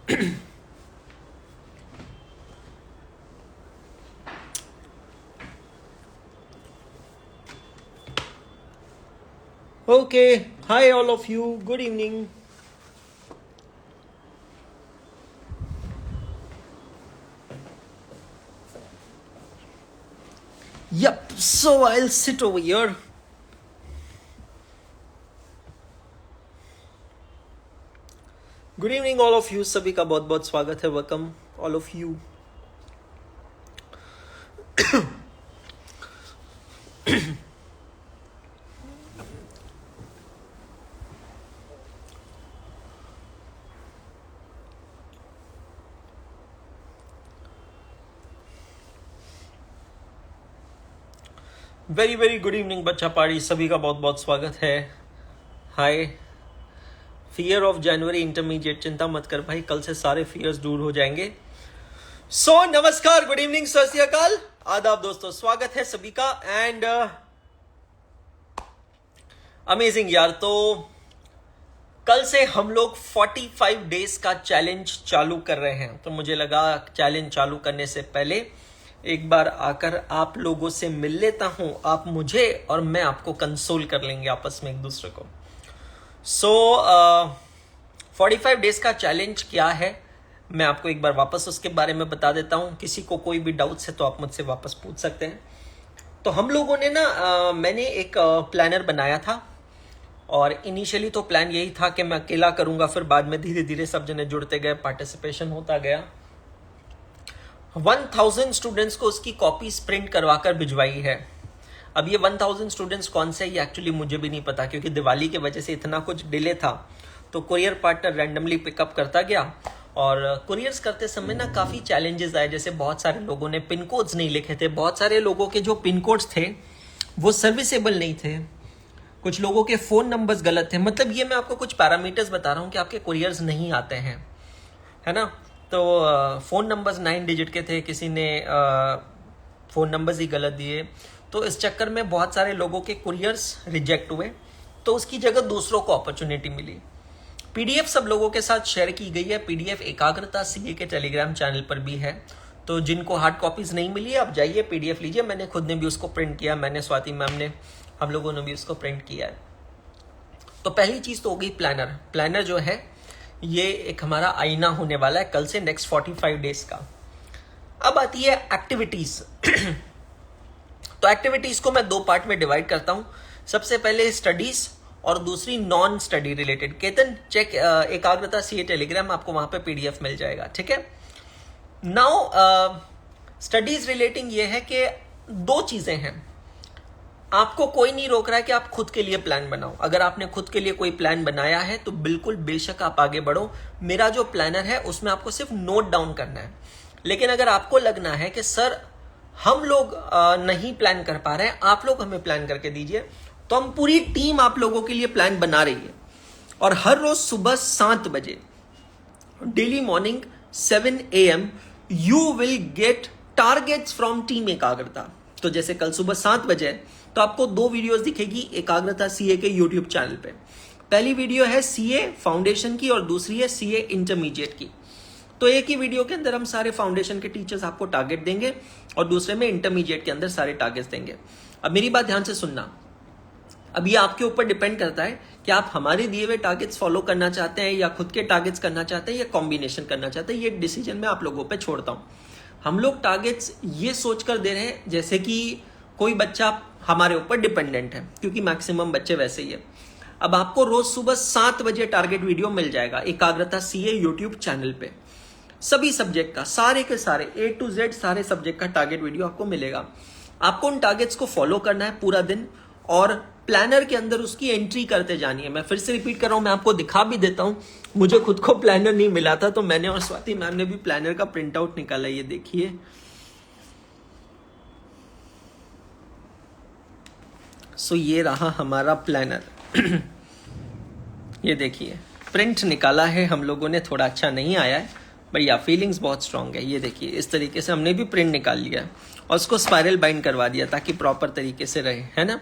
Okay, hi all of you. Good evening. Yep, so I'll sit over here. Good evening all of you. सभी का बहुत बहुत स्वागत है. Welcome all of you. Very very good evening बच्चा party. सभी का बहुत बहुत स्वागत है. Hi. Fear of January intermediate. चिंता मत कर भाई, कल से सारे फियर्स दूर हो जाएंगे. सो नमस्कार, गुड इवनिंग, सत श्री अकाल, आदाब दोस्तों, स्वागत है सभी का. एंड अमेजिंग यार. तो कल से हम लोग 45 डेज का चैलेंज चालू कर रहे हैं. तो मुझे लगा चैलेंज चालू करने से पहले एक बार आकर आप लोगों से मिल लेता हूं. आप मुझे और मैं आपको कंसोल कर लेंगे आपस में एक दूसरे को. सो 45 डेज का चैलेंज क्या है मैं आपको एक बार वापस उसके बारे में बता देता हूं. किसी को कोई भी डाउट्स है तो आप मुझसे वापस पूछ सकते हैं. तो हम लोगों ने ना मैंने एक प्लानर बनाया था. और इनिशियली तो प्लान यही था कि मैं अकेला करूंगा, फिर बाद में धीरे धीरे सब जने जुड़ते गए, पार्टिसिपेशन होता गया. 1000 स्टूडेंट्स को उसकी कॉपीज प्रिंट करवा कर भिजवाई है. अब ये 1000 स्टूडेंट्स कौन से, ये एक्चुअली मुझे भी नहीं पता, क्योंकि दिवाली की वजह से इतना कुछ डिले था. तो कुरियर पार्टनर रैंडमली पिकअप करता गया. और कुरियर्स करते समय ना काफ़ी चैलेंजेस आए. जैसे बहुत सारे लोगों ने पिन कोड्स नहीं लिखे थे. बहुत सारे लोगों के जो पिन कोड्स थे वो सर्विसेबल नहीं थे. कुछ लोगों के फ़ोन नंबर्स गलत थे. मतलब ये मैं आपको कुछ पैरामीटर्स बता रहा हूँ कि आपके कुरियर्स नहीं आते हैं, है ना. तो फ़ोन नंबर्स 9 डिजिट के थे, किसी ने फ़ोन नंबर्स ही गलत दिए. तो इस चक्कर में बहुत सारे लोगों के कुरियर्स रिजेक्ट हुए. तो उसकी जगह दूसरों को अपॉर्चुनिटी मिली. पीडीएफ सब लोगों के साथ शेयर की गई है. पीडीएफ एकाग्रता सीए के टेलीग्राम चैनल पर भी है. तो जिनको हार्ड कॉपीज नहीं मिली आप जाइए पीडीएफ लीजिए. मैंने खुद ने भी उसको प्रिंट किया, मैंने, स्वाति मैम ने, हम लोगों ने भी उसको प्रिंट किया है. तो पहली चीज़ तो हो गई प्लानर. प्लानर जो है ये एक हमारा आईना होने वाला है कल से नेक्स्ट 45 डेज का. अब आती है एक्टिविटीज. तो एक्टिविटीज को मैं 2 पार्ट में डिवाइड करता हूं. सबसे पहले स्टडीज और दूसरी non study related. Ketan check Ekagrata CA Telegram, आपको वहां पे पीडीएफ मिल जाएगा, ठीक है. नाउ स्टडीज रिलेटिंग ये है कि 2 चीजें हैं. आपको कोई नहीं रोक रहा है कि आप खुद के लिए प्लान बनाओ. अगर आपने खुद के लिए कोई प्लान बनाया है तो बिल्कुल बेशक आप आगे बढ़ो. मेरा जो प्लानर है उसमें आपको सिर्फ नोट डाउन करना है. लेकिन अगर आपको लगना है कि सर हम लोग नहीं प्लान कर पा रहे हैं, आप लोग हमें प्लान करके दीजिए, तो हम पूरी टीम आप लोगों के लिए प्लान बना रही है. और हर रोज सुबह 7 बजे, daily morning 7 AM, you will get targets from team एकाग्रता. तो जैसे कल सुबह 7 बजे तो आपको 2 वीडियोस दिखेगी एकाग्रता सीए के यूट्यूब चैनल पे. पहली वीडियो है सीए फाउंडेशन की और दूसरी है सीए इंटरमीडिएट की. तो एक ही वीडियो के अंदर हम सारे फाउंडेशन के टीचर्स आपको टारगेट देंगे और दूसरे में इंटरमीडिएट के अंदर सारे टारगेट्स देंगे. अब मेरी बात ध्यान से सुनना. अब ये आपके ऊपर डिपेंड करता है कि आप हमारे दिए हुए टारगेट्स फॉलो करना चाहते हैं या खुद के टारगेट्स करना चाहते हैं या कॉम्बिनेशन करना चाहते हैं. ये डिसीजन मैं आप लोगों पर छोड़ता हूँ. हम लोग टारगेट्स ये सोचकर दे रहे हैं जैसे कि कोई बच्चा हमारे ऊपर डिपेंडेंट है, क्योंकि मैक्सिमम बच्चे वैसे ही है. अब आपको रोज सुबह 7 बजे टारगेट वीडियो मिल जाएगा एकाग्रता सीए यूट्यूब चैनल पे. सभी सब्जेक्ट का, सारे के सारे A to Z सारे सब्जेक्ट का टारगेट वीडियो आपको मिलेगा. आपको उन टारगेट्स को फॉलो करना है पूरा दिन और प्लानर के अंदर उसकी एंट्री करते जानी है. मैं फिर से रिपीट कर रहा हूं, मैं आपको दिखा भी देता हूं. मुझे खुद को प्लानर नहीं मिला था तो मैंने और स्वाति मैम ने भी प्लानर का प्रिंट आउट निकाला. ये देखिए, सो ये रहा हमारा प्लानर. ये देखिए प्रिंट निकाला है हम लोगों ने. थोड़ा अच्छा नहीं आया है बट या फीलिंग्स बहुत स्ट्रांग है. ये देखिए इस तरीके से हमने भी प्रिंट निकाल लिया है और उसको स्पाइरल बाइंड करवा दिया ताकि प्रॉपर तरीके से रहे, है ना.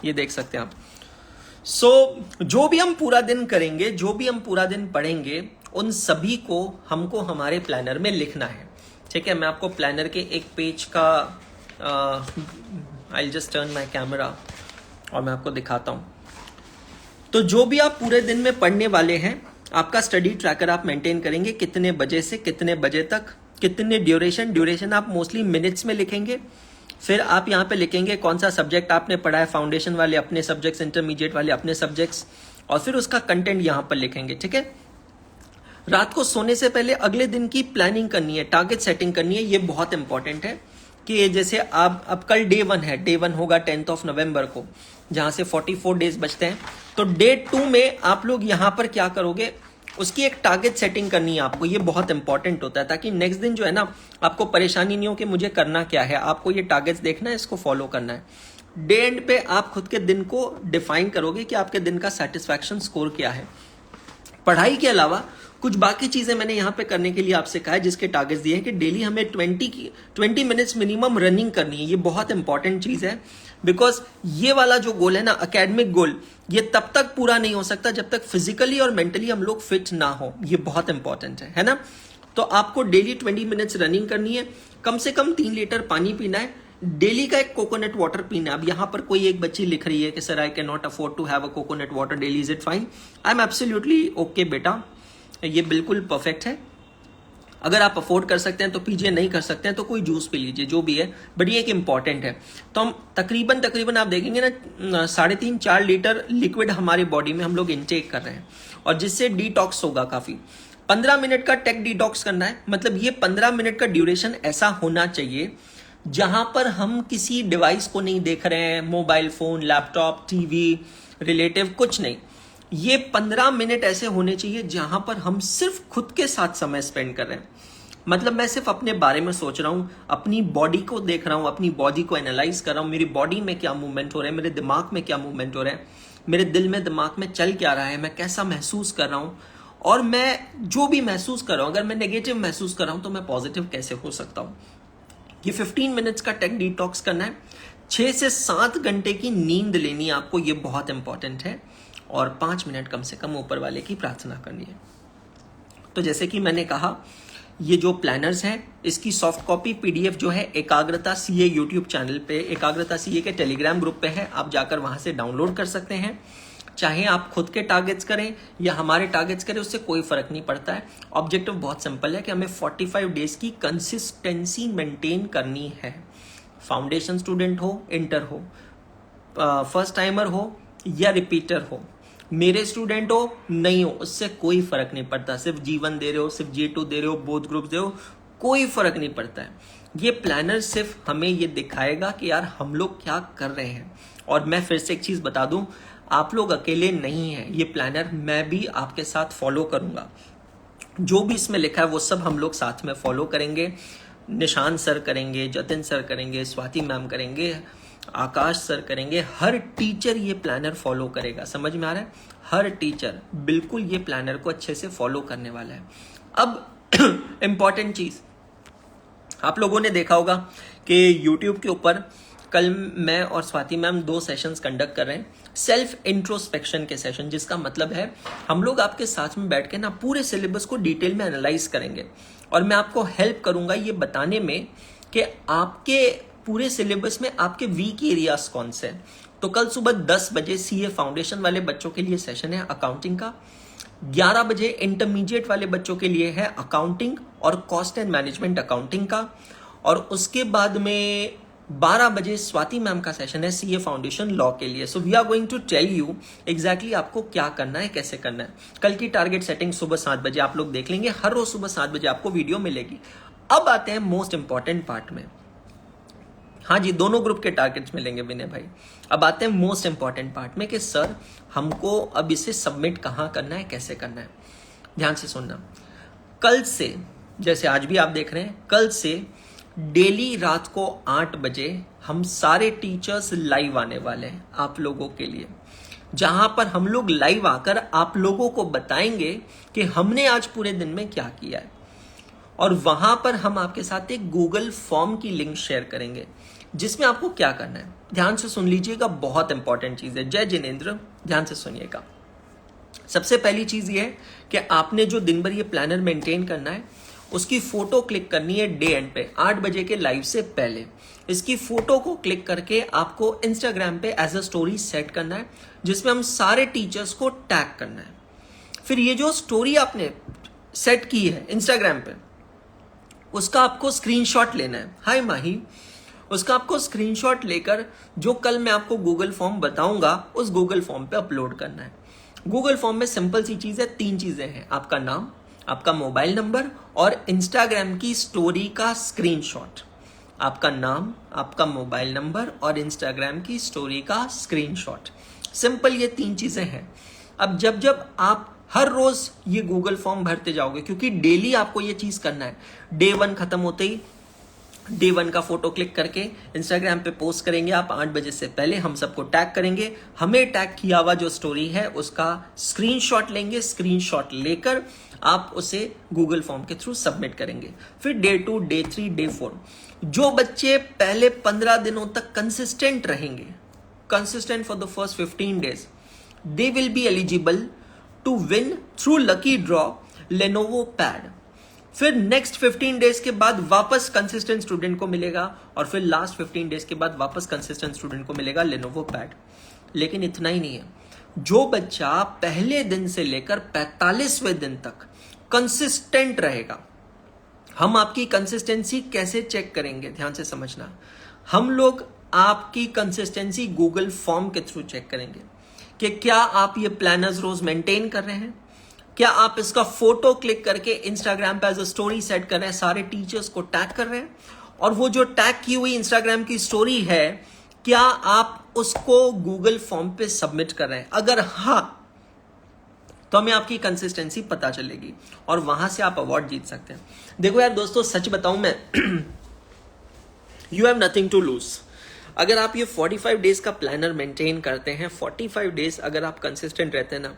ये देख सकते हैं आप. सो जो भी हम पूरा दिन करेंगे, जो भी हम पूरा दिन पढ़ेंगे, उन सभी को हमको हमारे प्लानर में लिखना है। ठीक है, मैं आपको प्लानर के एक पेज का I just turn my camera और मैं आपको दिखाता हूँ। तो जो भी आप पूरे दिन में पढ़ने वाले हैं, आपका स्टडी ट्रैकर आप मेंटेन करेंगे, कितने बजे से कितने बजे तक, कितने ड्यूरेशन आप मोस्टली मिनट्स में लिखेंगे। फिर आप यहाँ पे लिखेंगे कौन सा सब्जेक्ट आपने पढ़ा है, फाउंडेशन वाले अपने सब्जेक्ट्स, इंटरमीडिएट वाले अपने सब्जेक्ट्स, और फिर उसका कंटेंट यहाँ पर लिखेंगे। ठीक है, रात को सोने से पहले अगले दिन की प्लानिंग करनी है, टारगेट सेटिंग करनी है। ये बहुत इंपॉर्टेंट है कि जैसे आप अब कल डे 1 है, डे 1 होगा 10 नवंबर को, जहां से 44 डेज बचते हैं। तो डे 2 में आप लोग यहां पर क्या करोगे, उसकी एक टारगेट सेटिंग करनी है आपको। ये बहुत इंपॉर्टेंट होता है ताकि नेक्स्ट दिन जो है ना आपको परेशानी नहीं हो कि मुझे करना क्या है। आपको ये टारगेट्स देखना है, इसको फॉलो करना है। डे एंड पे आप खुद के दिन को डिफाइन करोगे कि आपके दिन का सेटिस्फैक्शन स्कोर क्या है। पढ़ाई के अलावा कुछ बाकी चीजें मैंने यहाँ पे करने के लिए आपसे कहा है, जिसके टारगेट्स दिए हैं कि डेली हमें 20 मिनट्स मिनिमम रनिंग करनी है। ये बहुत इंपॉर्टेंट चीज है, बिकॉज ये वाला जो गोल है ना, एकेडमिक गोल, ये तब तक पूरा नहीं हो सकता जब तक फिजिकली और मेंटली हम लोग फिट ना हो। ये बहुत इंपॉर्टेंट है ना। तो आपको डेली 20 मिनट्स रनिंग करनी है, कम से कम 3 लीटर पानी पीना है, डेली का एक कोकोनट वाटर पीना है। अब यहाँ पर कोई एक बच्ची लिख रही है कि sir I cannot afford to have a coconut water daily, is it fine? I am absolutely okay बेटा, ये बिल्कुल परफेक्ट है। अगर आप अफोर्ड कर सकते हैं तो पीजिए, नहीं कर सकते हैं तो कोई जूस पी लीजिए, जो भी है, बट ये एक इंपॉर्टेंट है। तो हम तकरीबन आप देखेंगे ना 3.5-4 लीटर लिक्विड हमारे बॉडी में हम लोग इनटेक कर रहे हैं, और जिससे डिटॉक्स होगा काफी। 15 मिनट का टेक डिटॉक्स करना है, मतलब ये 15 मिनट का ड्यूरेशन ऐसा होना चाहिए जहां पर हम किसी डिवाइस को नहीं देख रहे हैं, mobile phone, laptop, TV, relative, कुछ नहीं। ये 15 मिनट ऐसे होने चाहिए जहां पर हम सिर्फ खुद के साथ समय स्पेंड कर रहे हैं। मतलब मैं सिर्फ अपने बारे में सोच रहा हूं, अपनी बॉडी को देख रहा हूं, अपनी बॉडी को एनालाइज कर रहा हूं, मेरी बॉडी में क्या मूवमेंट हो रहा है, मेरे दिमाग में क्या मूवमेंट हो रहा है, मेरे दिल में दिमाग में चल क्या रहा है, मैं कैसा महसूस कर रहा हूं, और मैं जो भी महसूस कर रहा हूं, अगर मैं नेगेटिव महसूस कर रहा हूं तो मैं पॉजिटिव कैसे हो सकता हूं। ये 15 मिनट्स का टेक डिटॉक्स करना है। 6 से 7 घंटे की नींद लेनी है आपको, ये बहुत इंपॉर्टेंट है। और 5 मिनट कम से कम ऊपर वाले की प्रार्थना करनी है। तो जैसे कि मैंने कहा, ये जो प्लानर्स हैं, इसकी सॉफ्ट कॉपी पीडीएफ जो है एकाग्रता सीए यूट्यूब चैनल पे, एकाग्रता सीए के टेलीग्राम ग्रुप पे है, आप जाकर वहां से डाउनलोड कर सकते हैं। चाहे आप खुद के टारगेट्स करें या हमारे टारगेट्स करें, उससे कोई फर्क नहीं पड़ता है। ऑब्जेक्टिव बहुत सिंपल है कि हमें 45 डेज की कंसिस्टेंसी मेंटेन करनी है। फाउंडेशन स्टूडेंट हो, इंटर हो, फर्स्ट टाइमर हो या रिपीटर हो, मेरे स्टूडेंट हो नहीं हो, उससे कोई फर्क नहीं पड़ता। सिर्फ G1 दे रहे हो, सिर्फ G2 दे रहे हो, बोथ ग्रुप दे रहे हो, कोई फर्क नहीं पड़ता है। ये प्लानर सिर्फ हमें ये दिखाएगा कि यार हम लोग क्या कर रहे हैं। और मैं फिर से एक चीज बता दूं, आप लोग अकेले नहीं हैं। ये प्लानर मैं भी आपके साथ फॉलो करूंगा। जो भी इसमें लिखा है वो सब हम लोग साथ में फॉलो करेंगे। निशान सर करेंगे, जतिन सर करेंगे, स्वाति मैम करेंगे, आकाश सर करेंगे। हर टीचर ये प्लानर फॉलो करेगा। समझ में आ रहा है? हर टीचर बिल्कुल ये प्लानर को अच्छे से फॉलो करने वाला है। अब इंपॉर्टेंट चीज, आप लोगों ने देखा होगा कि YouTube के ऊपर कल मैं और स्वाति मैम 2 सेशंस कंडक्ट कर रहे हैं, सेल्फ इंट्रोस्पेक्शन के सेशन, जिसका मतलब है हम लोग आपके साथ में बैठ के ना पूरे सिलेबस को डिटेल में एनालाइज करेंगे, और मैं आपको हेल्प करूंगा ये बताने में कि आपके पूरे सिलेबस में आपके वीक एरियाज कौन से हैं। तो कल सुबह 10 बजे सीए फाउंडेशन वाले बच्चों के लिए सेशन है अकाउंटिंग का, 11 बजे इंटरमीडिएट वाले बच्चों के लिए है अकाउंटिंग और कॉस्ट एंड मैनेजमेंट अकाउंटिंग का, और उसके बाद में 12 बजे स्वाति मैम का सेशन है सीए फाउंडेशन लॉ के लिए। So we are going to tell you exactly आपको क्या करना है, कैसे करना है। कल की टारगेट सेटिंग सुबह 7 बजे आप लोग देख लेंगे, हर रोज सुबह 7 बजे आपको वीडियो मिलेगी। अब आते हैं मोस्ट इंपॉर्टेंट पार्ट में। हाँ जी, दोनों ग्रुप के टारगेट्स मिलेंगे विनय भाई। अब आते हैं मोस्ट इंपॉर्टेंट पार्ट में कि सर हमको अब इसे सबमिट कहाँ करना है, कैसे करना है। ध्यान से सुनना, कल से, जैसे आज भी आप देख रहे हैं, कल से डेली रात को 8 बजे हम सारे टीचर्स लाइव आने वाले हैं आप लोगों के लिए, जहां पर हम लोग लाइव आकर आप लोगों को बताएंगे कि हमने आज पूरे दिन में क्या किया है। और वहां पर हम आपके साथ एक गूगल फॉर्म की लिंक शेयर करेंगे, जिसमें आपको क्या करना है, ध्यान से सुन लीजिएगा, बहुत इंपॉर्टेंट चीज है। जय जिनेंद्र, ध्यान से सुनिएगा। सबसे पहली चीज ये है कि आपने जो दिन भर ये प्लानर मेंटेन करना है उसकी फोटो क्लिक करनी है डे एंड पे 8 बजे के लाइव से पहले। इसकी फोटो को क्लिक करके आपको इंस्टाग्राम पे एज अ स्टोरी सेट करना है जिसमें हम सारे टीचर्स को टैग करना है। फिर ये जो स्टोरी आपने सेट की है इंस्टाग्राम पे उसका आपको स्क्रीनशॉट लेना है। हाय माही, उसका आपको स्क्रीनशॉट लेकर जो कल मैं आपको गूगल फॉर्म बताऊंगा उस गूगल फॉर्म पे अपलोड करना है। गूगल फॉर्म में सिंपल सी चीज है, 3 चीजें हैं, आपका नाम, आपका मोबाइल नंबर और इंस्टाग्राम की स्टोरी का स्क्रीनशॉट। आपका नाम, आपका मोबाइल नंबर और इंस्टाग्राम की स्टोरी का स्क्रीनशॉट। सिंपल ये 3 चीजें हैं। अब जब जब आप हर रोज ये गूगल फॉर्म भरते जाओगे, क्योंकि डेली आपको ये चीज करना है, डे 1 खत्म होते ही डे 1 का फोटो क्लिक करके इंस्टाग्राम पे पोस्ट करेंगे आप 8 बजे से पहले, हम सबको टैग करेंगे, हमें टैग किया हुआ जो स्टोरी है उसका स्क्रीनशॉट लेंगे, स्क्रीनशॉट लेकर आप उसे गूगल फॉर्म के थ्रू सबमिट करेंगे। फिर डे 2, डे 3, डे 4 जो बच्चे पहले 15 दिनों तक कंसिस्टेंट रहेंगे, consistent for the first 15 days, they will be eligible to win through lucky draw Lenovo Pad। फिर नेक्स्ट 15 days के बाद वापस कंसिस्टेंट स्टूडेंट को मिलेगा और फिर लास्ट 15 days के बाद वापस कंसिस्टेंट स्टूडेंट को मिलेगा Lenovo Pad। लेकिन इतना ही नहीं है, जो बच्चा पहले दिन से लेकर 45वें दिन तक कंसिस्टेंट रहेगा, हम आपकी कंसिस्टेंसी कैसे चेक करेंगे, ध्यान से समझना। हम लोग आपकी कंसिस्टेंसी गूगल फॉर्म के थ्रू चेक करेंगे कि क्या आप ये प्लानर्स रोज मेंटेन कर रहे हैं, क्या आप इसका फोटो क्लिक करके इंस्टाग्राम पे एज अ स्टोरी सेट कर रहे हैं, सारे टीचर्स को टैग कर रहे हैं, और वो जो टैग की हुई इंस्टाग्राम की स्टोरी है क्या आप उसको गूगल फॉर्म पे सबमिट कर रहे हैं। अगर हाँ तो हमें आपकी कंसिस्टेंसी पता चलेगी और वहां से आप अवार्ड जीत सकते हैं। देखो यार दोस्तों, सच बताऊं मैं, you have nothing to lose. अगर आप ये 45 डेज का प्लानर मेंटेन करते हैं, 45 डेज अगर आप कंसिस्टेंट रहते हैं ना,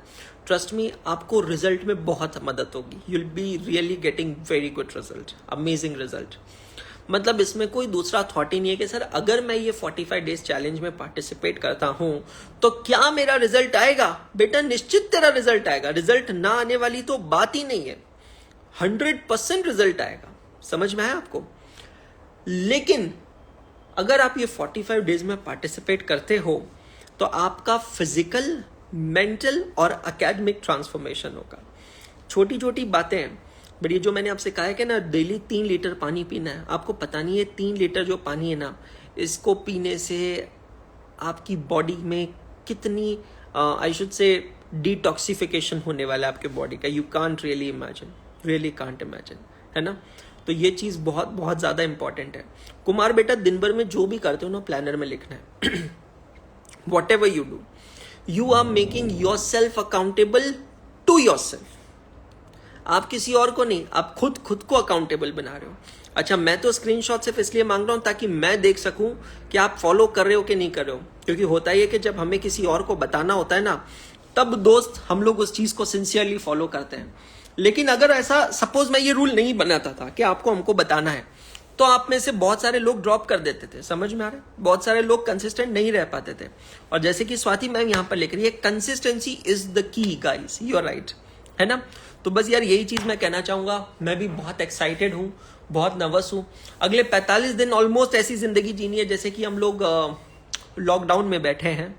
ट्रस्ट मी आपको रिजल्ट में बहुत मदद होगी। You will be really getting very good result, amazing result. मतलब इसमें कोई दूसरा थॉट ही नहीं है कि सर अगर मैं ये 45 डेज चैलेंज में पार्टिसिपेट करता हूं तो क्या मेरा रिजल्ट आएगा। बेटा निश्चित तेरा रिजल्ट आएगा, रिजल्ट ना आने वाली तो बात ही नहीं है, 100% रिजल्ट आएगा। समझ में आया आपको। लेकिन अगर आप ये 45 डेज में पार्टिसिपेट करते हो तो आपका फिजिकल, मेंटल और एकेडमिक ट्रांसफॉर्मेशन होगा। छोटी छोटी बातें हैं, बट ये जो मैंने आपसे कहा है कि ना डेली 3 लीटर पानी पीना है, आपको पता नहीं है 3 लीटर जो पानी है ना, इसको पीने से आपकी बॉडी में कितनी आई शुड से डिटॉक्सिफिकेशन होने वाला है आपके बॉडी का। You can't really imagine, really can't imagine, है ना। तो ये चीज बहुत बहुत ज्यादा इंपॉर्टेंट है। कुमार बेटा दिन भर में जो भी करते हो ना प्लानर में लिखना है। Whatever you do, you are making yourself accountable to yourself. आप किसी और को नहीं, आप खुद को अकाउंटेबल बना रहे हो। अच्छा, मैं तो स्क्रीनशॉट सिर्फ इसलिए मांग रहा हूं ताकि मैं देख सकूं कि आप फॉलो कर रहे हो कि नहीं कर रहे हो। क्योंकि होता ही है कि जब हमें किसी और को बताना होता है ना, तब दोस्त हम लोग उस चीज को सिंसियरली फॉलो करते हैं। लेकिन अगर ऐसा सपोज मैं ये रूल नहीं बनाता था कि आपको हमको बताना है, तो आप में से बहुत सारे लोग ड्रॉप कर देते थे। समझ में आ रहा है, बहुत सारे लोग कंसिस्टेंट नहीं रह पाते थे। और जैसे कि स्वाति मैम यहां पर लिख रही है, consistency is the key guys, you are right, है ना। तो बस यार यही चीज मैं कहना चाहूंगा। मैं भी बहुत एक्साइटेड हूं, बहुत नर्वस हूं। अगले 45 दिन ऑलमोस्ट ऐसी जिंदगी जीनी है जैसे कि हम लोग लॉकडाउन में बैठे हैं।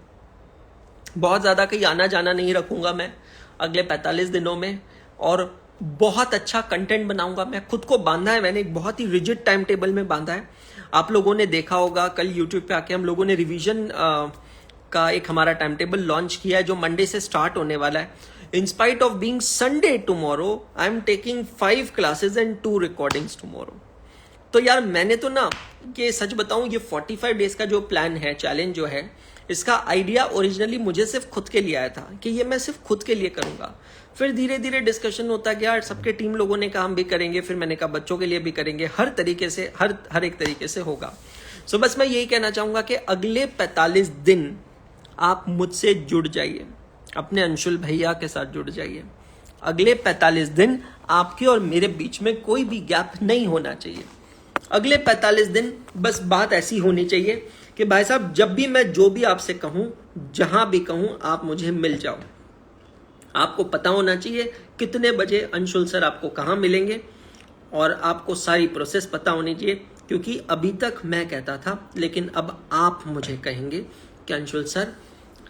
बहुत ज्यादा कहीं आना जाना नहीं रखूंगा मैं अगले 45 दिनों में, और बहुत अच्छा कंटेंट बनाऊंगा। मैं खुद को बांधा है, मैंने एक बहुत ही रिजिड टाइम टेबल में बांधा है। आप लोगों ने देखा होगा कल यूट्यूब पे आके हम लोगों ने रिवीजन का एक हमारा टाइम टेबल लॉन्च किया है जो मंडे से स्टार्ट होने वाला है। In spite of being Sunday tomorrow, I'm taking 5 classes and 2 recordings tomorrow। तो यार मैंने तो ना, ये सच बताऊं, ये 45 डेज का जो प्लान है, चैलेंज जो है, इसका आइडिया ओरिजिनली मुझे सिर्फ खुद के लिए आया था कि ये मैं सिर्फ खुद के लिए करूंगा। फिर धीरे धीरे डिस्कशन होता गया, यार सबके टीम लोगों ने कहा हम भी करेंगे, फिर मैंने कहा बच्चों के लिए भी करेंगे, हर तरीके से, हर एक तरीके से होगा। सो बस मैं यही कहना चाहूंगा कि अगले 45 दिन आप मुझसे जुड़ जाइए, अपने अंशुल भैया के साथ जुड़ जाइए। अगले 45 दिन आपके और मेरे बीच में कोई भी गैप नहीं होना चाहिए। अगले 45 दिन बस बात ऐसी होनी चाहिए कि भाई साहब जब भी मैं जो भी आपसे कहूं, जहां भी कहूं, आप मुझे मिल जाओ, आपको पता होना चाहिए कितने बजे अंशुल सर आपको कहाँ मिलेंगे, और आपको सारी प्रोसेस पता होनी चाहिए, क्योंकि अभी तक मैं कहता था लेकिन अब आप मुझे कहेंगे कि अंशुल सर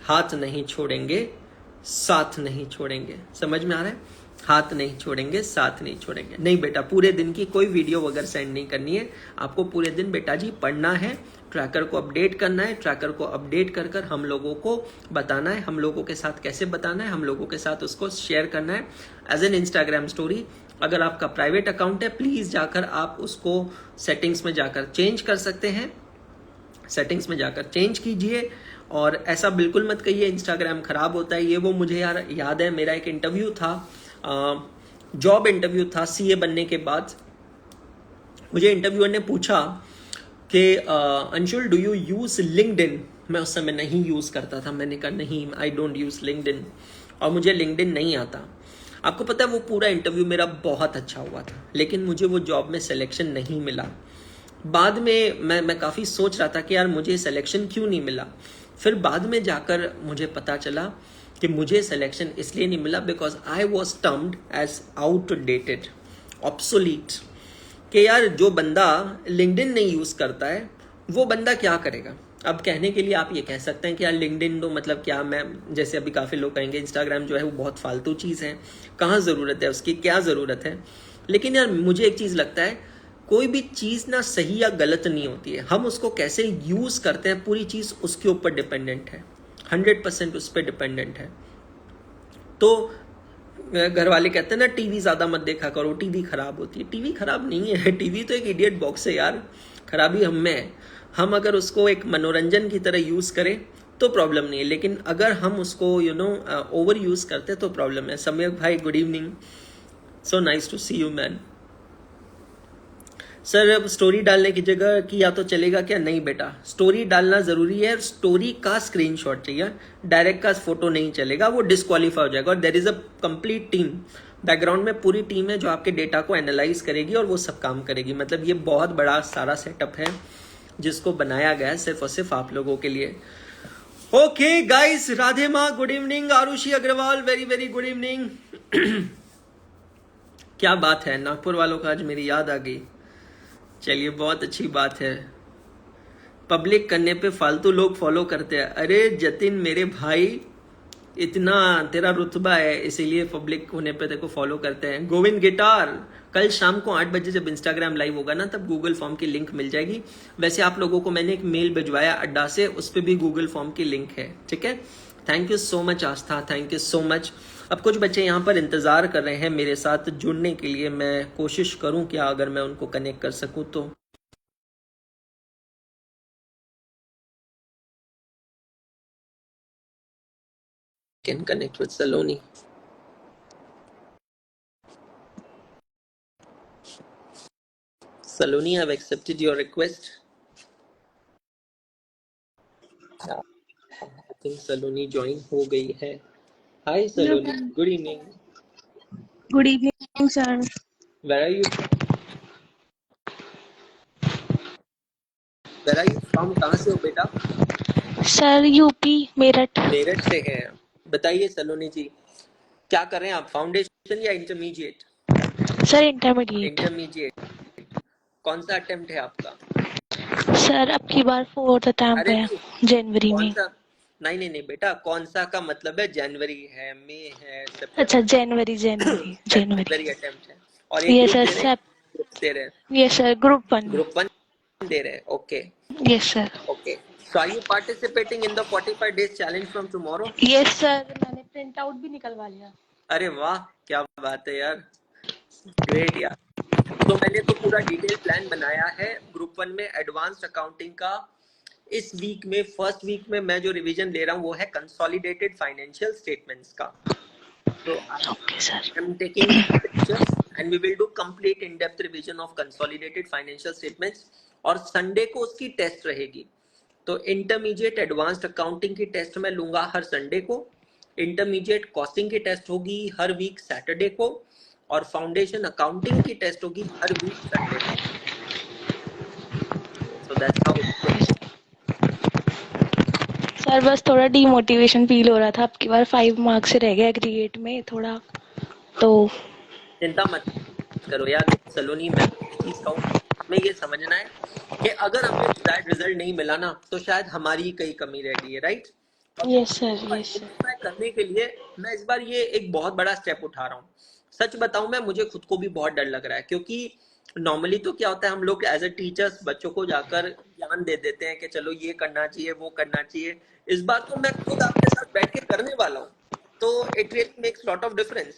हाथ नहीं छोड़ेंगे, साथ नहीं छोड़ेंगे। समझ में आ रहा है? हाथ नहीं छोड़ेंगे, साथ नहीं छोड़ेंगे। नहीं बेटा, पूरे दिन की कोई वीडियो वगैरह सेंड नहीं करनी है आपको। पूरे दिन बेटा जी पढ़ना है, ट्रैकर को अपडेट करना है, ट्रैकर को अपडेट कर कर हम लोगों को बताना है, हम लोगों के साथ कैसे बताना है, हम लोगों के साथ उसको शेयर करना है एज एन इंस्टाग्राम स्टोरी। अगर आपका प्राइवेट अकाउंट है, प्लीज जाकर आप उसको सेटिंग्स में जाकर चेंज कर सकते हैं, सेटिंग्स में जाकर चेंज कीजिए। और ऐसा बिल्कुल मत कहिए इंस्टाग्राम खराब होता है ये वो। मुझे यार याद है, मेरा एक इंटरव्यू था, जॉब इंटरव्यू था सीए बनने के बाद। मुझे इंटरव्यूअर ने पूछा कि Anshul do you use LinkedIn. मैं उस समय नहीं यूज करता था, मैंने कहा नहीं, आई डोंट यूज लिंक्डइन, और मुझे लिंक्डइन नहीं आता। आपको पता है वो पूरा इंटरव्यू मेरा बहुत अच्छा हुआ था, लेकिन मुझे वो जॉब में सिलेक्शन नहीं मिला। बाद में मैं काफ़ी सोच रहा था कि यार मुझे सिलेक्शन क्यों नहीं मिला। फिर बाद में जाकर मुझे पता चला कि मुझे सिलेक्शन इसलिए नहीं मिला because I was termed as outdated, obsolete. कि यार जो बंदा लिंक्डइन नहीं यूज़ करता है वो बंदा क्या करेगा। अब कहने के लिए आप ये कह सकते हैं कि यार लिंक्डइन तो मतलब क्या, मैं जैसे अभी काफ़ी लोग कहेंगे इंस्टाग्राम जो है वो बहुत फालतू चीज़ है, कहाँ ज़रूरत है उसकी, क्या ज़रूरत है। लेकिन यार मुझे एक चीज़ लगता है, कोई भी चीज़ ना सही या गलत नहीं होती है, हम उसको कैसे यूज़ करते हैं पूरी चीज़ उसके ऊपर डिपेंडेंट है, 100% उस पर डिपेंडेंट है। तो घर वाले कहते हैं ना टीवी ज़्यादा मत देखा करो, टीवी खराब होती है। टीवी खराब नहीं है, टीवी तो एक इडियट बॉक्स है यार, खराबी हम में है। हम अगर उसको एक मनोरंजन की तरह यूज़ करें तो प्रॉब्लम नहीं है, लेकिन अगर हम उसको ओवर यूज़ करते तो प्रॉब्लम है। सम्यक भाई good evening, so nice to see you man. Sir अब स्टोरी डालने की जगह किया तो चलेगा क्या? नहीं बेटा, स्टोरी डालना जरूरी है, स्टोरी का स्क्रीनशॉट चाहिए, डायरेक्ट का फोटो नहीं चलेगा, वो डिस्क्वालीफाई हो जाएगा। और there is a complete team, background में पूरी टीम है जो आपके डेटा को एनालाइज करेगी और वो सब काम करेगी। मतलब ये बहुत बड़ा सारा सेटअप है जिसको बनाया गया है सिर्फ और सिर्फ आप लोगों के लिए। Okay guys, Radhe Maa good evening, Aarushi Agarwal very very good evening. क्या बात है, नागपुर वालों का आज मेरी याद आ गई। चलिए बहुत अच्छी बात है। पब्लिक करने पे फालतू लोग फॉलो करते हैं। अरे जतिन मेरे भाई, इतना तेरा रुतबा है इसीलिए पब्लिक होने पे तेरे को फॉलो करते हैं। गोविंद गिटार, कल शाम को 8 बजे जब इंस्टाग्राम लाइव होगा ना, तब गूगल फॉर्म की लिंक मिल जाएगी। वैसे आप लोगों को मैंने एक मेल भिजवाया अड्डा से, उस पर भी गूगल फॉर्म की लिंक है, ठीक है। Thank you so much Aastha, thank you so much. अब कुछ बच्चे यहाँ पर इंतजार कर रहे हैं मेरे साथ जुड़ने के लिए, मैं कोशिश करूँ क्या अगर मैं उनको कनेक्ट कर सकूँ तो। Can connect with Saloni. Saloni, I have accepted your request. I think Saloni join हो गई है। Hi Saloni, good evening. Good evening sir. Where are you from? Where are you from? कहाँ से हो बेटा? Sir UP Meerut. मेरठ से हैं। बताइए सलोनी जी, क्या कर रहे हैं आप, फाउंडेशन या इंटरमीडिएट? Sir intermediate. इंटरमीडिएट। कौन सा अटेम्प्ट है आपका? सर अब की बार 4th अटेम्प्ट अरे है नहीं, जनवरी कौन में। सा? नहीं नहीं नहीं बेटा, कौन सा का मतलब है, जनवरी है, मई है, अच्छा सितंबर? जनवरी जनवरी जनवरी। जनवरी अटेम्प्ट है। और एक यस ग्रुप सर दे रहे हैं, सब। ग्रुप दे रहे हैं? Yes sir group 1। ग्रुप 1 दे रहे हैं, okay yes sir. Okay. So are you participating in the 45 days challenge from tomorrow? Yes sir, मैंने प्रिंट आउट भी निकलवा लिया। अरे वाह, क्या बात है यार, ग्रेट यार। तो मैंने तो पूरा डिटेल प्लान बनाया है ग्रुप 1 में एडवांस्ड अकाउंटिंग का। इस वीक में, फर्स्ट वीक में मैं जो रिवीजन ले रहा हूँ वो है कंसोलिडेटेड फाइनेंशियल स्टेटमेंट्स का। तो okay sir. I am taking pictures and we will do complete in depth revision of consolidated financial statements. और संडे को उसकी टेस्ट रहेगी। तो इंटरमीडिएट एडवांस्ड अकाउंटिंग की टेस्ट मैं लूंगा हर संडे को, इंटरमीडिएट कॉस्टिंग की टेस्ट होगी हर वीक सैटरडे को, और फाउंडेशन अकाउंटिंग की टेस्ट होगी हर वीक संडे को। So that's how it goes. Sir बस थोड़ा डीमोटिवेशन फील हो रहा था, अब की बार 5 मार्क्स से रह गया एग्रीगेट में थोड़ा, तो चिंता मत करो यार सलोनी, मैं तो एक चीज कहूँ, हमें ये समझना है कि अगर हमें डिजायर्ड रिजल्ट नहीं मिला ना तो शायद हमारी ही कहीं कमी रह गई है, right? Yes sir, yes sir. Identify करने के लिए मैं इस बार ये एक बहुत बड़ा स्टेप उठा रहा हूँ। सच बताऊं, मैं मुझे खुद को भी बहुत डर लग रहा है, क्योंकि नॉर्मली तो क्या होता है, हम लोग एज ए टीचर्स बच्चों को जाकर ज्ञान दे देते हैं कि चलो ये करना चाहिए, वो करना चाहिए। इस बार तो मैं खुद आपके साथ बैठ के करने वाला हूँ, तो it really makes lot of difference.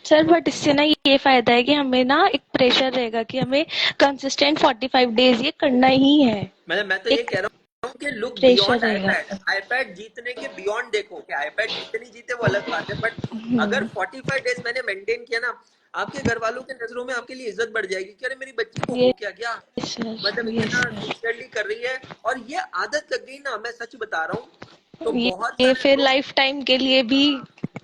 Sir but इससे ना ये फायदा है कि हमें ना एक प्रेशर रहेगा कि हमें कंसिस्टेंट 45 डेज ये करना ही है। मैं तो ये एक कह रहा हूँ कि लुक प्रेशर बियॉन्ड रहेगा। आईपैड, आईपैड जीतने के बियॉन्ड देखो कि आईपैड जीते नहीं जीते वो अलग बात है, बट अगर 45 डेज मैंने मेंटेन किया ना, आपके घर वालों के नजरों में आपके लिए इज्जत बढ़ जाएगी कि अरे मेरी बच्ची को ये हो क्या गया, मतलब सर, ये इतना सर, सिंसियरली कर रही है। और ये आदत लग गई ना, मैं सच बता रहा हूँ, तो बहुत ये सारे फिर लोग, लाइफ टाइम के लिए भी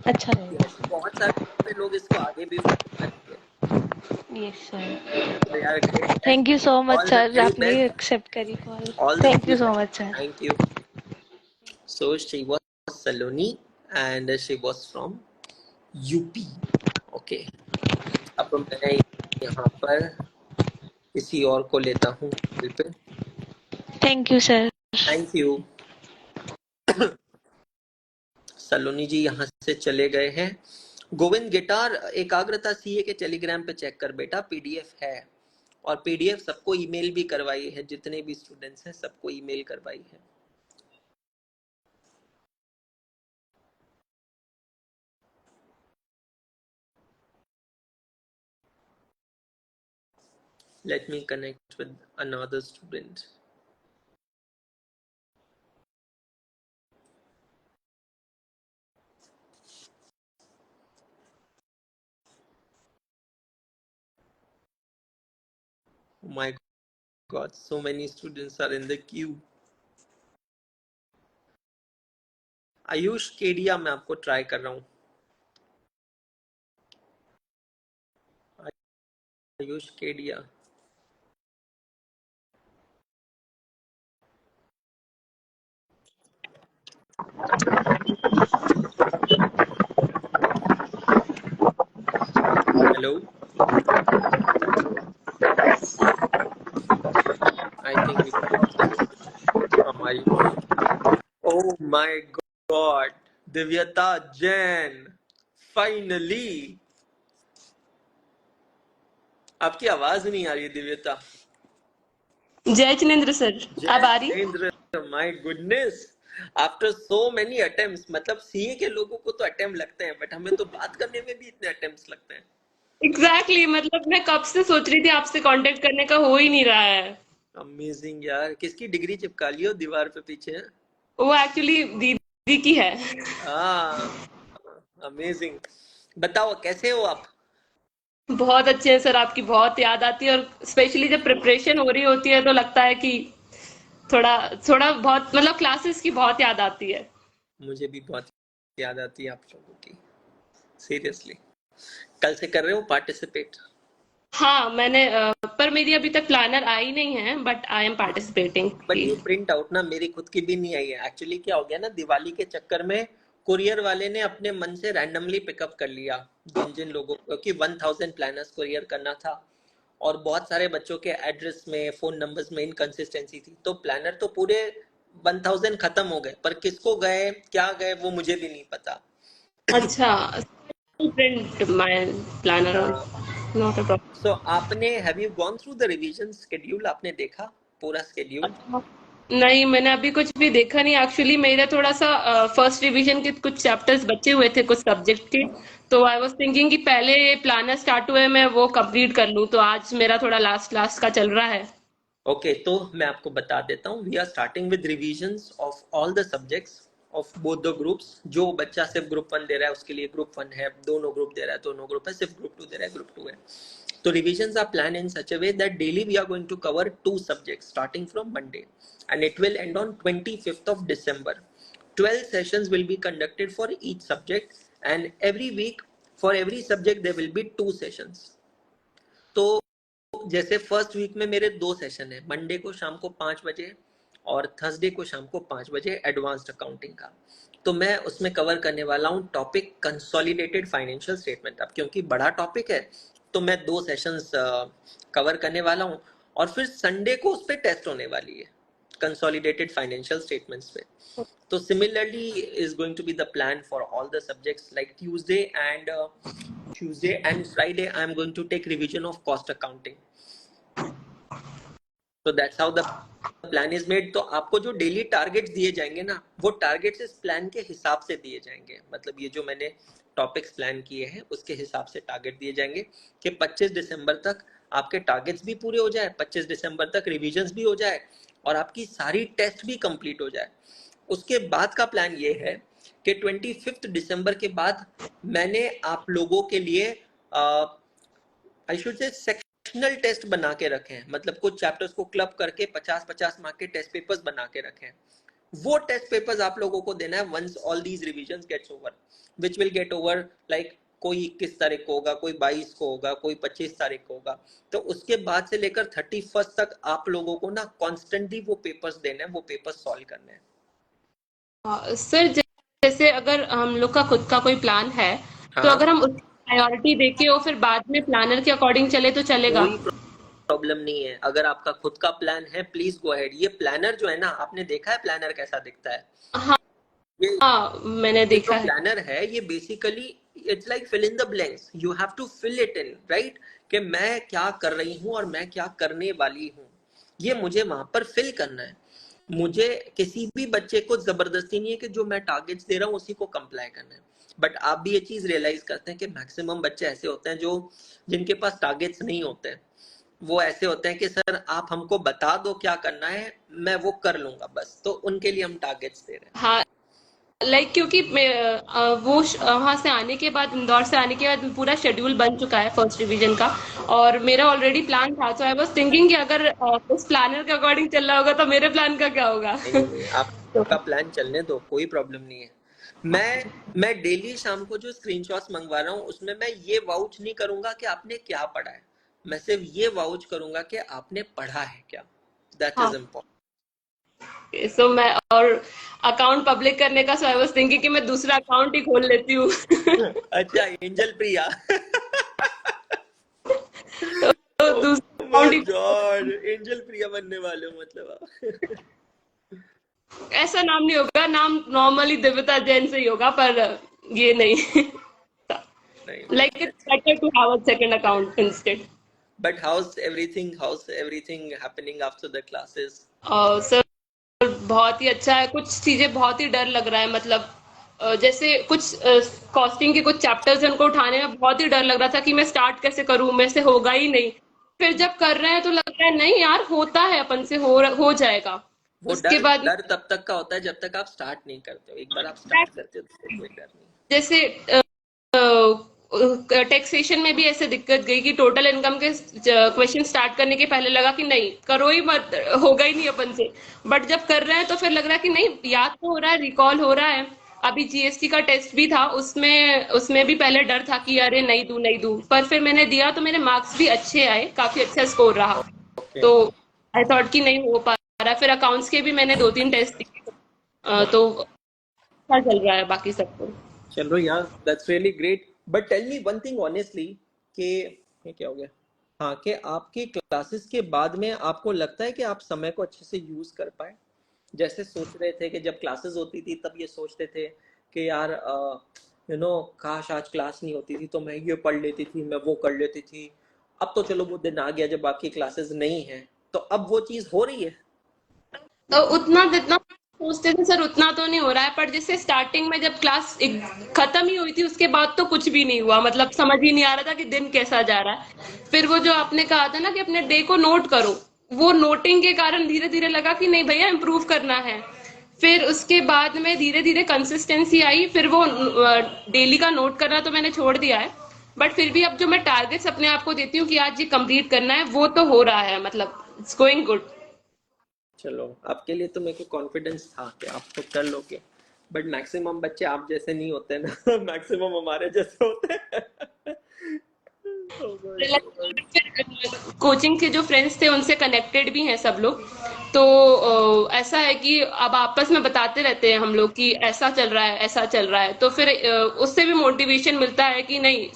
अच्छा रहेगा। यस, बहुत सारे लोग इसको आगे भी फॉलो करेंगे। Yes sir. तो यार great, thank you so much all the sir, very आपने बेस्ट, एक्सेप्ट करी call. All the thank very you so best, much sir. Thank you. So she was Saloni and she was from UP. Okay. अब मैं यहाँ पर किसी और को लेता हूँ कॉल पे। Thank you sir. Thank you. Saloni ji यहाँ से चले गए हैं। गोविंद, गिटार एकाग्रता सीए के टेलीग्राम पे चेक कर बेटा, पीडीएफ है, और पीडीएफ सबको ईमेल भी करवाई है, जितने भी स्टूडेंट्स हैं सबको ईमेल करवाई है। Let me connect with another student. Oh my God, so many students are in the queue. Ayush Kedia मैं आपको ट्राई कर रहा हूँ। Ayush Kedia, hello, I think we lost the connection from Ayush. Oh my God, Divyata Jain, finally. आपकी आवाज नहीं आ रही है दिव्यता। जय जिनेन्द्र सर, अब जय आ रही? Jitendra, my goodness, after so many attempts, मतलब सीए के लोगों को तो अटेम्प्ट लगते हैं, बट हमें तो बात करने में भी इतने अटेम्प्ट्स लगते हैं। एग्जैक्टली मतलब मैं कब से सोच रही थी आपसे कांटेक्ट करने का, हो ही नहीं रहा है। अमेजिंग यार, किसकी डिग्री चिपका लियो दीवार पे पीछे? वो एक्चुअली दीदी की है। हाँ, अमेजिंग। बताओ कैसे हो आप? बहुत अच्छे हैं सर, आपकी बहुत याद आती है, और स्पेशली जब प्रिपरेशन हो रही होती है तो लगता है कि थोड़ा थोड़ा बहुत मतलब क्लासेस की बहुत याद आती है। मुझे भी बहुत याद आती है आप लोगों की, सीरियसली। कल से कर रहे हो पार्टिसिपेट? हाँ मैंने पर मेरी अभी तक प्लानर आई नहीं है, but I am participating. But ये प्रिंट आउट ना मेरी खुद की भी नहीं आई है। एक्चुअली क्या हो गया ना, दिवाली के चक्कर में कुरियर वाले ने अपने मन से रैंडमली पिकअप कर लिया जिन जिन लोगों को, क्योंकि 1000 प्लानर्स कुरियर करना था और बहुत सारे बच्चों के एड्रेस में, फोन नंबर्स में इनकंसिस्टेंसी थी, तो प्लानर तो पूरे 1000 खत्म हो गए, पर किसको गए क्या गए वो मुझे भी नहीं पता। अच्छा, print my planner, not a problem. So आपने, have you gone through the revision schedule? आपने देखा पूरा स्केड्यूल? अच्छा, नहीं मैंने अभी कुछ भी देखा नहीं एक्चुअली। मेरा थोड़ा सा फर्स्ट रिवीजन के कुछ चैप्टर्स बचे हुए थे कुछ सब्जेक्ट के, तो आई वाज थिंकिंग कि पहले ये प्लानर स्टार्ट हुए मैं वो कंप्लीट कर लूं, तो आज मेरा थोड़ा लास्ट लास्ट का चल रहा है। ओके, तो मैं आपको बता देता हूँ, we are starting with revisions of all the subjects of both the groups. जो बच्चा सिर्फ ग्रुप 1 दे रहा है उसके लिए ग्रुप 1 है, दोनों ग्रुप दे रहा है दोनों ग्रुप है, सिर्फ ग्रुप 2 दे रहा है ग्रुप 2 है। तो revisions are planned in such a way that daily we are going to cover 2 subjects starting from Monday, and it will end on 25th of December. 12 sessions will be conducted for each subject, and every week for every subject there will be 2 sessions. तो जैसे first week में मेरे 2 session है, Monday को शाम को 5 बजे और थर्सडे को शाम को 5 बजे एडवांस्ड अकाउंटिंग का। तो मैं उसमें कवर करने वाला हूँ टॉपिक कंसोलिडेटेड फाइनेंशियल स्टेटमेंट। अब क्योंकि बड़ा टॉपिक है तो मैं 2 सेशंस कवर करने वाला हूँ, और फिर संडे को उस पर टेस्ट होने वाली है कंसोलिडेटेड फाइनेंशियल स्टेटमेंट्स पे। तो similarly is going to be the plan for all the subjects, like Tuesday and Friday I am going to take revision of cost accounting. So that's how the plan is made. तो आपको जो daily targets दिए जाएंगे ना, वो targets इस plan के हिसाब से दिए जाएंगे। मतलब ये जो मैंने टॉपिक्स प्लान किए हैं उसके हिसाब से टारगेट दिए जाएंगे कि 25 दिसंबर तक आपके टारगेट्स भी पूरे हो जाए, 25 दिसंबर तक रिविजन्स भी हो जाए, और आपकी सारी टेस्ट भी कंप्लीट हो जाए। उसके बाद का प्लान ये है कि 25 दिसंबर के बाद मैंने आप लोगों के लिए I should say sectional test बना के रखे हैं। मतलब कुछ चैप्टर्स को क्लब करके 50-50 मार्क के टेस्ट पेपर्स बना के रखे हैं। वो टेस्ट पेपर्स आप लोगों को देना है once all these revisions gets over, which will get over like कोई 21 तारीख को होगा, कोई 22 को होगा, कोई 25 तारीख को होगा। तो उसके बाद से लेकर 31 तक आप लोगों को ना कॉन्स्टेंटली वो पेपर्स देने हैं, वो पेपर्स सॉल्व करने हैं। सर जैसे अगर हम लोग का खुद का कोई प्लान है तो हाँ। अगर हम उसकी प्रायोरिटी देके और फिर बाद में प्लानर के अकॉर्डिंग चले तो चलेगा? कोई प्रॉब्लम नहीं है। अगर आपका खुद का प्लान है प्लीज गो अहेड। ये प्लानर जो है ना, आपने देखा है प्लानर कैसा दिखता है? हाँ मैंने देखा है। प्लानर है ये basically it's like fill in the blanks, you have to fill it in, right? कि मैं क्या कर रही हूँ और मैं क्या करने वाली हूँ, ये मुझे वहां पर फिल करना है। मुझे किसी भी बच्चे को जबरदस्ती नहीं है कि जो मैं टारगेट्स दे रहा हूँ उसी को कंप्लाई करना है। बट आप भी ये चीज रियलाइज करते हैं कि मैक्सिमम बच्चे ऐसे होते हैं जो जिनके पास टारगेट्स नहीं होते हैं। वो ऐसे होते हैं कि सर आप हमको बता दो क्या करना है, मैं वो कर लूंगा बस। तो उनके लिए हम टारगेट्स दे रहे हैं। हाँ क्योंकि वो वहां से आने के बाद, इंदौर से आने के बाद पूरा शेड्यूल बन चुका है फर्स्ट रिवीजन का, और मेरा ऑलरेडी प्लान था। सो आई वाज थिंकिंग कि अगर उस प्लानर के अकॉर्डिंग चल रहा होगा तो मेरे प्लान का क्या होगा? आपका प्लान चलने दो, कोई प्रॉब्लम नहीं है। मैं डेली शाम को जो स्क्रीनशॉट्स मंगवा रहा हूँ उसमें मैं ये वाउच नहीं करूंगा कि आपने क्या पढ़ा है, मैं सिर्फ ये वाउच करूंगा कि आपने पढ़ा है क्या। That is important. सो मैं और अकाउंट पब्लिक करने का, सो आई वाज थिंकिंग कि मैं दूसरा अकाउंट ही खोल लेती हूँ। अच्छा, एंजल प्रिया। तो दूसरा अकाउंट ही, गॉड, एंजल प्रिया बनने वाले हो मतलब आप। ऐसा नाम नहीं होगा, नाम नॉर्मली दिव्यता जैन से ही होगा, पर ये नहीं। Like it's better to have a second account instead. But how's everything happening after the classes? Sir बहुत ही अच्छा है। कुछ चीजें बहुत ही डर लग रहा है, मतलब जैसे कुछ कॉस्टिंग के कुछ चैप्टर्स उनको उठाने में बहुत ही डर लग रहा था कि मैं स्टार्ट कैसे करूं, मेरे से होगा ही नहीं। फिर जब कर रहे हैं तो लग रहा है नहीं यार, होता है, अपन से हो जाएगा। वो उसके बाद डर तब तक का होता है जब तक आप स्टार्ट नहीं करते हो। एक बार आप स्टार्ट करते हो तो कोई डर नहीं। जैसे टैक्सेशन में भी ऐसे दिक्कत गई कि टोटल इनकम के क्वेश्चन स्टार्ट करने के पहले लगा कि नहीं करो ही मत, होगा ही नहीं अपन से। बट जब कर रहे हैं तो फिर लग रहा है कि नहीं, याद तो हो रहा है, रिकॉल हो रहा है। अभी जीएसटी का टेस्ट भी था, उसमें भी पहले डर था कि अरे नहीं दूं, पर फिर मैंने दिया तो मेरे मार्क्स भी अच्छे आए, काफी अच्छा स्कोर रहा। तो आई थॉट कि नहीं हो पा रहा। फिर अकाउंट्स के भी मैंने 2-3 टेस्ट दिए, तो अच्छा चल रहा है बाकी सब तो। चलो यार, that's really great. But tell me one thing honestly, कि ये क्या हो गया? हाँ, कि आपकी क्लासेस के बाद में आपको लगता है कि आप समय को अच्छे से यूज कर पाए? जैसे सोच रहे थे कि जब क्लासेस होती थी तब ये सोचते थे कि यार काश आज क्लास नहीं होती थी तो मैं ये पढ़ लेती थी, मैं वो कर लेती थी। अब तो चलो वो दिन आ गया जब आपकी क्लासेस नहीं है, तो अब वो चीज हो रही है? तो उतना जितना सोचते थे सर उतना तो नहीं हो रहा है, पर जैसे स्टार्टिंग में जब क्लास खत्म ही हुई थी उसके बाद तो कुछ भी नहीं हुआ। मतलब समझ ही नहीं आ रहा था कि दिन कैसा जा रहा है। फिर वो जो आपने कहा था ना कि अपने डे को नोट करो, वो नोटिंग के कारण धीरे धीरे लगा कि नहीं भैया इम्प्रूव करना है। फिर उसके बाद में धीरे धीरे कंसिस्टेंसी आई। फिर वो डेली का नोट करना तो मैंने छोड़ दिया है, बट फिर भी अब जो मैं टारगेट्स अपने आप को देती हूँ कि आज ये कंप्लीट करना है, वो तो हो रहा है। मतलब इट्स गोइंग गुड। चलो, आपके लिए तो मेरे को कॉन्फिडेंस था कि आप तो कर लोगे, बट मैक्सिमम बच्चे आप जैसे नहीं होते ना। मैक्सिमम हमारे जैसे होते हैं। कोचिंग के जो फ्रेंड्स थे उनसे कनेक्टेड भी हैं सब लोग, तो ऐसा है कि अब आपस में बताते रहते हैं हम लोग कि ऐसा चल रहा है, ऐसा चल रहा है, तो फिर उससे भी मोटिवेशन मिलता है कि नहीं,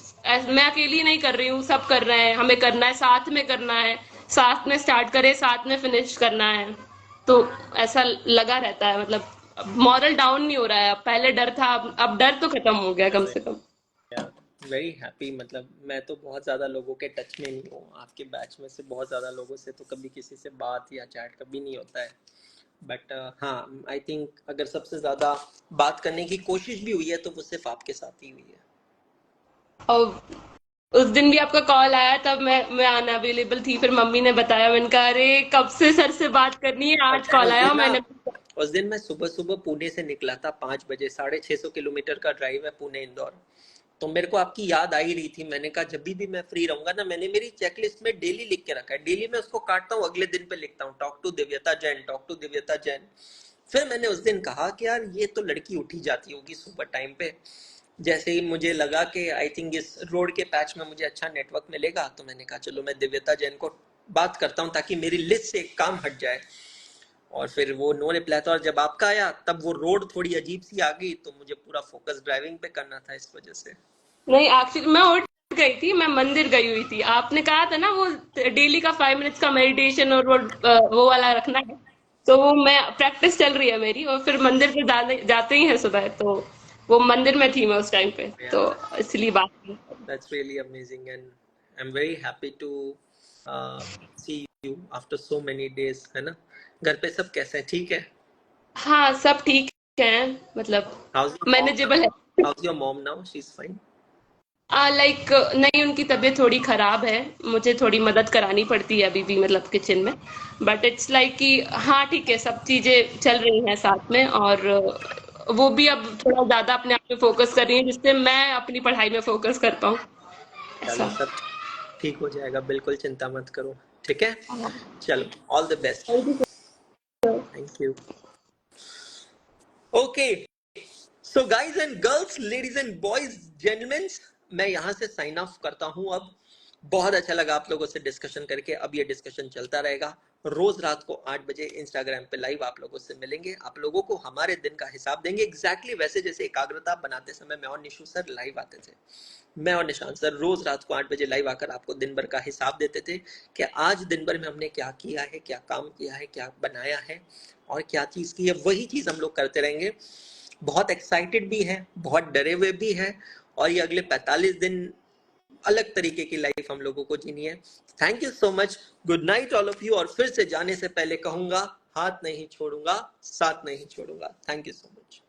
मैं अकेली नहीं कर रही हूँ, सब कर रहे हैं, हमें करना है, साथ में करना है, साथ में स्टार्ट करें, साथ में फिनिश करना है। तो ऐसा लगा रहता है, मतलब मॉरल डाउन नहीं हो रहा है। अब पहले डर था, अब डर तो खत्म हो गया कम से कम। Very happy. मतलब मैं तो बहुत ज़्यादा लोगों के टच में नहीं हूँ, आपके बैच में से बहुत ज़्यादा लोगों से तो कभी किसी से बात या चैट कभी नहीं होता है। बट हाँ, आई थिंक अगर सबसे ज़्यादा बात करने की कोशिश भी हुई है तो वो सिर्फ आपके साथ ही हुई है। और उस दिन भी आपका कॉल आया, तब मैं अनअवेलेबल थी, फिर मम्मी ने बताया, मैंने कहा अरे कब से सर से बात करनी है, आज पता है कॉल आया मैंने। उस दिन मैं सुबह सुबह पुणे से निकला था 5 बजे, 650 किलोमीटर का ड्राइव है पुणे इंदौर। तो मेरे को आपकी याद आ ही रही थी, मैंने कहा जब भी मैं फ्री रहूंगा ना, मैंने मेरी चेकलिस्ट में डेली लिख के रखा है, डेली मैं उसको काटता हूँ, अगले दिन पे लिखता हूँ टॉक टू दिव्यता जैन, टॉक टू दिव्यता जैन। फिर मैंने उस दिन कहा कि यार ये तो लड़की उठी जाती होगी सुबह टाइम पे। जैसे ही मुझे लगा कि आई थिंक इस रोड के पैच में मुझे अच्छा नेटवर्क मिलेगा, तो मैंने कहा चलो मैं दिव्यता जैन को बात करता हूँ ताकि मेरी लिस्ट से एक काम हट जाए। और फिर वो नो रिप्लाई था, और जब आपका आया तब वो रोड थोड़ी अजीब सी आ गई, तो मुझे पूरा फोकस ड्राइविंग पे करना था इस वजह से। नहीं, एक्चुअली मैं उठ गई थी, मैं मंदिर गई हुई थी। आपने कहा था ना वो डेली का 5 मिनट्स का मेडिटेशन और वो वाला रखना है, तो वो मैं प्रैक्टिस चल रही है मेरी, और फिर मंदिर पे जाते ही है सुबह, तो वो मंदिर में थी मैं उस टाइम पे, तो इसलिए बात की। That's really amazing, and I'm very happy to see you after so many days, है ना? घर पे सब कैसे हैं? ठीक है? हाँ, सब ठीक है, मतलब How's your mom now? Manageable है। How's your mom now? She's fine. Like नहीं, उनकी तबीयत थोड़ी खराब है, मुझे थोड़ी मदद करानी पड़ती है अभी भी, मतलब किचन में। बट इट्स लाइक कि हाँ ठीक है, सब चीजें चल रही हैं साथ में, और वो भी अब थोड़ा ज्यादा अपने आप पे फोकस कर रही है, जिससे मैं अपनी पढ़ाई में फोकस कर पाऊँ, चलो ऐसा। सब ठीक हो जाएगा, बिल्कुल चिंता मत करो। ठीक है? चलो, all the best. Thank you. Okay. So guys and girls, ladies and boys, gentleman, मैं यहाँ से साइन ऑफ करता हूँ अब। बहुत अच्छा लगा आप लोगों से डिस्कशन करके। अब ये डिस्कशन चलता रहेगा, रोज रात को 8 बजे इंस्टाग्राम पे लाइव आप लोगों से मिलेंगे, आप लोगों को हमारे दिन का हिसाब देंगे एग्जैक्टली वैसे जैसे एकाग्रता बनाते समय मैं और निशु सर लाइव आते थे। मैं और निशांत सर रोज रात को 8 बजे लाइव आकर आपको दिन भर का हिसाब देते थे कि आज दिन भर में हमने क्या किया है, क्या काम किया है, क्या बनाया है और क्या चीज की है। वही चीज हम लोग करते रहेंगे। बहुत एक्साइटेड भी है, बहुत डरे हुए भी है, और ये अगले 45 दिन अलग तरीके की लाइफ हम लोगों को जीनी है। Thank you so much, good night all of you. और फिर से जाने से पहले कहूंगा, हाथ नहीं छोड़ूंगा, साथ नहीं छोड़ूंगा। Thank you so much.